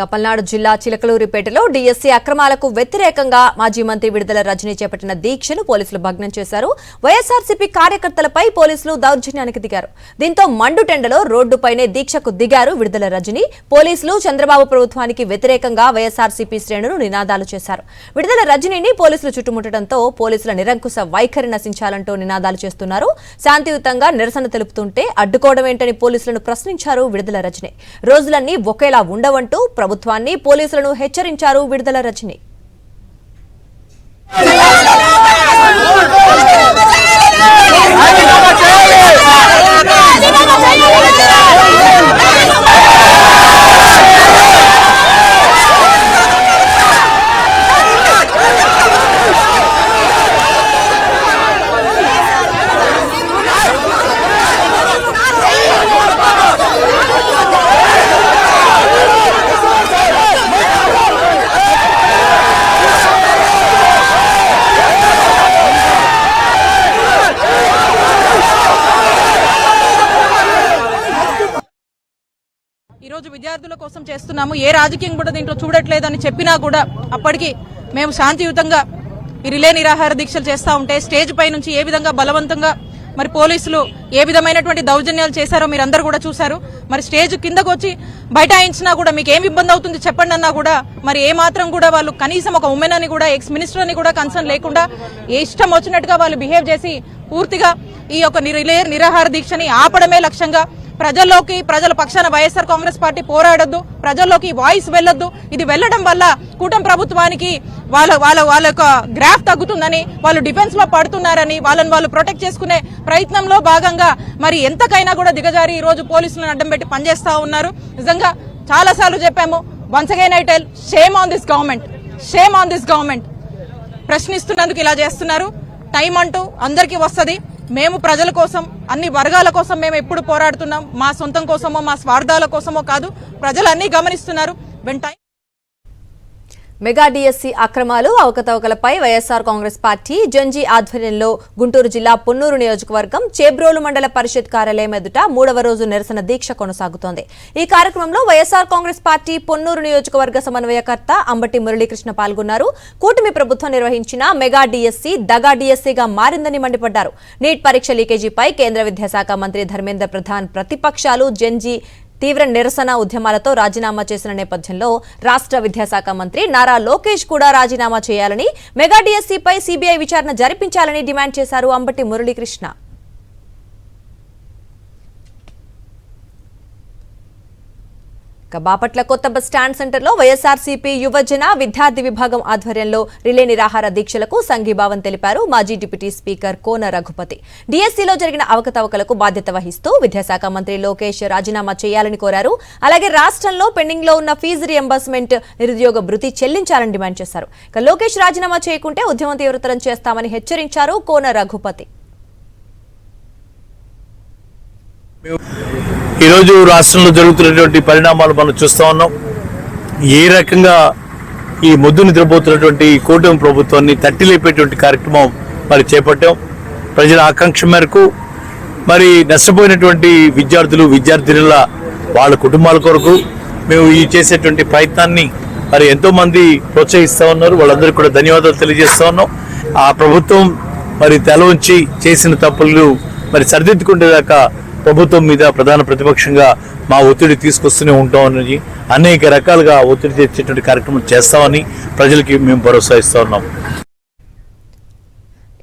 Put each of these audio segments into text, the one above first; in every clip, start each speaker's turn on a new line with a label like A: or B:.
A: పల్నాడు జిల్లా చిలకలూరిపేటలో డీఎస్సీ అక్రమాలకు వ్యతిరేకంగా మాజీ మంత్రి విడుదల రజనీ చేపట్టిన దీక్షను పోలీసులు భగ్నం చేశారు. వైఎస్ఆర్సీపీ కార్యకర్తలపై పోలీసులు దౌర్జన్యానికి దిగారు. దీంతో మండుటెండలో రోడ్డుపైనే దీక్షకు దిగారు విడుదల రజనీ. పోలీసులు చంద్రబాబు ప్రభుత్వానికి వ్యతిరేకంగా వైఎస్ఆర్సీపీ శ్రేణులు నినాదాలు చేశారు. విడుదల రజనీని పోలీసులు చుట్టుముట్టడంతో పోలీసుల నిరంకుశ వైఖరి నశించాలంటూ నినాదాలు చేస్తున్నారు. శాంతియుతంగా నిరసన తెలుపుతుంటే అడ్డుకోవడమేంటని పోలీసులను ప్రశ్నించారు విడుదల రజనీ. రోజులన్నీ ఒకేలా ఉండవంటూ ప్రభుత్వాన్ని పోలీసులను హెచ్చరించారు విడుదల రజనీ.
B: ఈ రోజు విద్యార్థుల కోసం చేస్తున్నాము. ఏ రాజకీయం కూడా దీంట్లో చూడట్లేదని చెప్పినా కూడా అప్పటికి మేము శాంతియుతంగా ఈ రిలే నిరాహార దీక్షలు చేస్తా ఉంటే స్టేజ్ పై నుంచి ఏ విధంగా బలవంతంగా మరి పోలీసులు ఏ విధమైనటువంటి దౌర్జన్యాలు చేశారో మీరందరూ కూడా చూశారు. మరి స్టేజ్ కిందకు వచ్చి బైఠాయించినా కూడా మీకు ఏమి ఇబ్బంది అవుతుంది చెప్పండి అన్నా కూడా మరి ఏ మాత్రం కూడా వాళ్ళు కనీసం ఒక ఉమెన్ అని కూడా ఎక్స్ మినిస్టర్ అని కూడా కన్సర్న్ లేకుండా ఏ ఇష్టం వచ్చినట్టుగా వాళ్ళు బిహేవ్ చేసి పూర్తిగా ఈ యొక్క రిలే నిరాహార దీక్షని ఆపడమే లక్ష్యంగా ప్రజల్లోకి ప్రజల పక్షాన వైఎస్ఆర్ కాంగ్రెస్ పార్టీ పోరాడొద్దు, ప్రజల్లోకి వాయిస్ వెళ్లొద్దు. ఇది వెళ్లడం వల్ల కూటమి ప్రభుత్వానికి వాళ్ళ యొక్క గ్రాఫ్ తగ్గుతుందని, వాళ్ళు డిఫెన్స్ లో పడుతున్నారని, వాళ్ళు ప్రొటెక్ట్ చేసుకునే ప్రయత్నంలో భాగంగా మరి ఎంతకైనా కూడా దిగజారి ఈ రోజు పోలీసులను అడ్డం పెట్టి పనిచేస్తా ఉన్నారు. నిజంగా చాలా సార్లు చెప్పాము. Once again I tell, shame on this government, shame on this government. ప్రశ్నిస్తున్నందుకు ఇలా చేస్తున్నారు. టైం అంటూ అందరికీ వస్తుంది. మేము ప్రజల కోసం, అన్ని వర్గాల కోసం మేము ఎప్పుడు పోరాడుతున్నాం. మా సొంతం కోసమో మా స్వార్థాల కోసమో కాదు. ప్రజలు అన్ని గమనిస్తున్నారు.
A: మెగా డీఎస్సీ అక్రమాలు అవకతవకలపై వైఎస్ఆర్ కాంగ్రెస్ పార్టీ జంజీ ఆధ్వర్యంలో గుంటూరు జిల్లా పొన్నూరు నియోజకవర్గం చేబ్రోలు మండల పరిషత్ కార్యాలయం ఎదుట 3వ రోజు నిరసన దీక్ష కొనసాగుతోంది. ఈ కార్యక్రమంలో వైఎస్ఆర్ కాంగ్రెస్ పార్టీ పొన్నూరు నియోజకవర్గ సమన్వయకర్త అంబటి మురళీకృష్ణ పాల్గొన్నారు. కూటమి ప్రభుత్వం నిర్వహించిన మెగా డీఎస్సీ దగా డీఎస్సీగా మారిందని మండిపడ్డారు. నీట్ పరీక్ష లీకేజీపై కేంద్ర విద్యాశాఖ మంత్రి ధర్మేంద్ర ప్రధాన్ ప్రతిపక్షాలు జంజీ తీవ్ర నిరసన ఉద్యమాలతో రాజీనామా చేసిన నేపథ్యంలో రాష్ట్ర విద్యాశాఖ మంత్రి నారా లోకేష్ కూడా రాజీనామా చేయాలని, మెగా డీఎస్సీపై సీబీఐ విచారణ జరిపించాలని డిమాండ్ చేశారు అంబటి మురళీకృష్ణ. బాపట్ల కొత్త బస్ స్టాండ్ సెంటర్లో వైఎస్ఆర్సీపీ యువజన విద్యార్థి విభాగం ఆధ్వర్యంలో రిలే నిరాహార దీక్షలకు సంఘీభావం తెలిపారు మాజీ డిప్యూటీ స్పీకర్ కోన రఘుపతి. డీఎస్సీలో జరిగిన అవకతవకలకు బాధ్యత వహిస్తూ విద్యాశాఖ మంత్రి లోకేష్ రాజీనామా చేయాలని కోరారు. అలాగే రాష్ట్రంలో పెండింగ్ లో ఉన్న ఫీజు రియంబర్స్మెంట్, నిరుద్యోగ భృతి చెల్లించాలని డిమాండ్ చేశారు. లోకేష్ రాజీనామా చేయకుంటే ఉద్యమం తీవ్రతరం చేస్తామని హెచ్చరించారు కోన రఘుపతి.
C: ఈరోజు రాష్ట్రంలో జరుగుతున్నటువంటి పరిణామాలు మనం చూస్తూ ఉన్నాం. ఏ రకంగా ఈ మొద్దు నిద్రపోతున్నటువంటి కూటమి ప్రభుత్వాన్ని తట్టిలేపేటువంటి కార్యక్రమం మరి చేపట్టాం. ప్రజల ఆకాంక్ష మేరకు మరి నష్టపోయినటువంటి విద్యార్థులు విద్యార్థినుల వాళ్ళ కుటుంబాల కొరకు మేము ఈ చేసేటువంటి ప్రయత్నాన్ని మరి ఎంతో మంది ప్రోత్సహిస్తూ ఉన్నారు. వాళ్ళందరికీ కూడా ధన్యవాదాలు తెలియజేస్తూ ఉన్నాం. ఆ ప్రభుత్వం మరి తల ఉంచి చేసిన తప్పులు మరి సరిదిద్దుకునేదాకా ప్రభుత్వం మీద ప్రధాన ప్రతిపక్షంగా మా ఒత్తిడి తీసుకొస్తూనే ఉంటామని, అనేక రకాలుగా ఒత్తిడి తెచ్చేటువంటి కార్యక్రమం చేస్తామని ప్రజలకి మేము భరోసా ఇస్తా ఉన్నాం.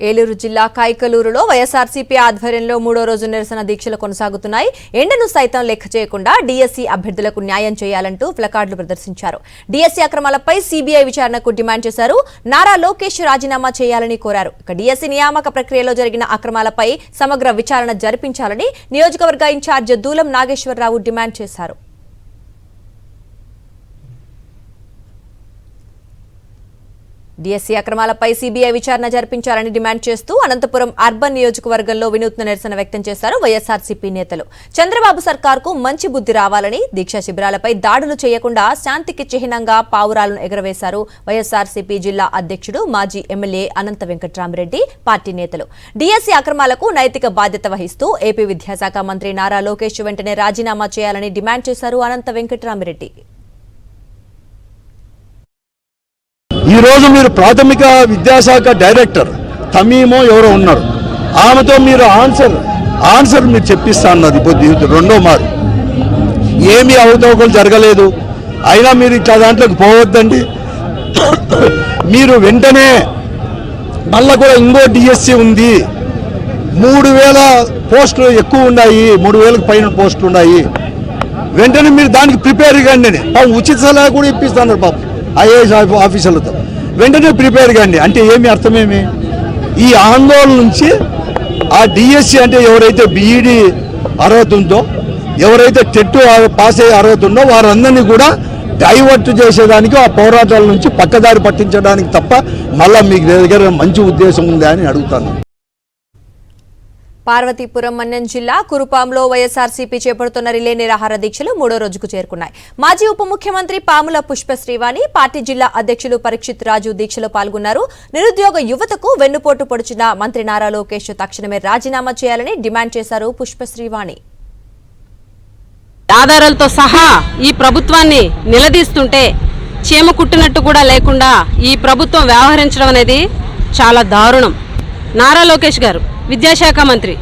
A: ఏలూరు జిల్లా కైకలూరులో వైఎస్ఆర్సీపీ ఆధ్వర్యంలో 3వ రోజు నిరసన దీక్షలు కొనసాగుతున్నాయి. ఎండను సైతం లెక్క చేయకుండా డీఎస్సీ అభ్యర్థులకు న్యాయం చేయాలంటూ ప్లకార్డులు ప్రదర్శించారు. డీఎస్సీ అక్రమాలపై సీబీఐ విచారణకు డిమాండ్ చేశారు. నారా లోకేష్ రాజీనామా చేయాలని కోరారు. డీఎస్సీ నియామక ప్రక్రియలో జరిగిన అక్రమాలపై సమగ్ర విచారణ జరిపించాలని నియోజకవర్గ ఇన్ఛార్జ్ దూలం నాగేశ్వరరావు డిమాండ్ చేశారు. డీఎస్సీ అక్రమాలపై సీబీఐ విచారణ జరిపించాలని డిమాండ్ చేస్తూ అనంతపురం అర్బన్ నియోజకవర్గంలో వినూత్న నిరసన వ్యక్తం చేశారు వైఎస్ఆర్సీపీ నేతలు. చంద్రబాబు సర్కార్కు మంచి బుద్ధి రావాలని, దీక్షా శిబిరాలపై దాడులు చేయకుండా శాంతికి చిహ్నంగా పావురాలను ఎగరవేశారు వైఎస్ఆర్సీపీ జిల్లా అధ్యక్షుడు మాజీ ఎమ్మెల్యే అనంత వెంకట్రామిరెడ్డి, పార్టీ నేతలు. డీఎస్సీ అక్రమాలకు నైతిక బాధ్యత వహిస్తూ ఏపీ విద్యాశాఖ మంత్రి నారా లోకేష్ వెంటనే రాజీనామా చేయాలని డిమాండ్ చేశారు అనంత వెంకట్రామిరెడ్డి.
D: ఈరోజు మీరు ప్రాథమిక విద్యాశాఖ డైరెక్టర్ తమీమో ఎవరో ఉన్నారు, ఆమెతో మీరు ఆన్సర్ మీరు చెప్పిస్తా అన్నది ఇప్పుడు రెండో మారు. ఏమీ అవతవకలు జరగలేదు, అయినా మీరు ఇట్లా దాంట్లోకి పోవద్దండి. మీరు వెంటనే మళ్ళా కూడా ఇంకో డిఎస్సి ఉంది, 3000 పోస్టులు ఎక్కువ ఉన్నాయి, 3000కి పైన పోస్టులు ఉన్నాయి. వెంటనే మీరు దానికి ప్రిపేర్ కండి. ఉచిత సలహా కూడా ఇప్పిస్తున్నారు పాపం ఐఏఎస్ ఆఫీసర్లతో. వెంటనే ప్రిపేర్ కండి. అంటే ఏమి అర్థమేమి? ఈ ఆందోళన నుంచి ఆ డిఎస్సి అంటే ఎవరైతే బీఈడి అర్హత ఉందో, ఎవరైతే టెట్ పాస్ అయ్యే అర్హత ఉందో వారందరినీ కూడా డైవర్ట్ చేసేదానికి, ఆ పోరాటాల నుంచి పక్కదారి పట్టించడానికి తప్ప మళ్ళీ మీకు దగ్గర మంచి ఉద్దేశం ఉందా అని అడుగుతాను.
A: పార్వతీపురం మన్యం జిల్లా కురుపాంలో వైఎస్ఆర్సీపీ చేపడుతున్న రిలే నిరాహార దీక్షలు 3వ రోజుకు చేరుకున్నాయి. మాజీ ఉప ముఖ్యమంత్రి పాముల పుష్పశ్రీవాణి, పార్టీ జిల్లా అధ్యక్షులు పరీక్షిత్ రాజు దీక్షలో పాల్గొన్నారు. నిరుద్యోగ యువతకు వెన్నుపోటు పొడిచిన మంత్రి నారా లోకేష్ తక్షణమే రాజీనామా చేయాలని డిమాండ్ చేశారు పుష్పశ్రీవాణి.
E: ఆధారాలతో సహా ఈ ప్రభుత్వాన్ని నిలదీస్తుంటే చీమ కుట్టినట్టు కూడా లేకుండా ఈ ప్రభుత్వం వ్యవహరించడం అనేది చాలా దారుణం. నారా లోకేష్ గారు విద్యాశాఖ మంత్రి,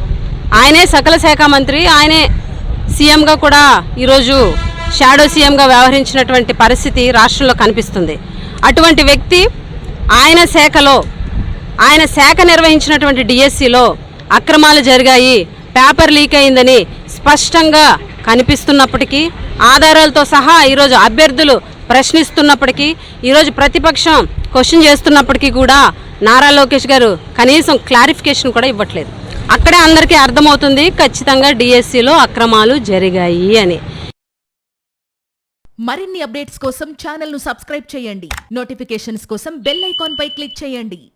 E: ఆయనే సకల శాఖ మంత్రి, ఆయనే సీఎంగా కూడా ఈరోజు షాడో సీఎంగా వ్యవహరించినటువంటి పరిస్థితి రాష్ట్రంలో కనిపిస్తుంది. అటువంటి వ్యక్తి ఆయన శాఖ నిర్వహించినటువంటి డిఎస్సిలో అక్రమాలు జరిగాయి, పేపర్ లీక్ అయిందని స్పష్టంగా కనిపిస్తున్నప్పటికీ, ఆధారాలతో సహా ఈరోజు అభ్యర్థులు ప్రశ్నిస్తున్నప్పటికీ, ఈరోజు ప్రతిపక్షం క్వశ్చన్ చేస్తున్నప్పటికీ కూడా నారా లోకేష్ గారు కనీసం క్లారిఫికేషన్ కూడా ఇవ్వట్లేదు. అక్కడే అందరికీ అర్థమవుతుంది ఖచ్చితంగా డిఎస్సిలో అక్రమాలు జరిగాయి అని.
F: మరిన్ని అప్డేట్స్ కోసం ఛానల్ ను సబ్స్క్రైబ్ చేయండి. నోటిఫికేషన్స్ కోసం బెల్ ఐకాన్ పై క్లిక్ చేయండి.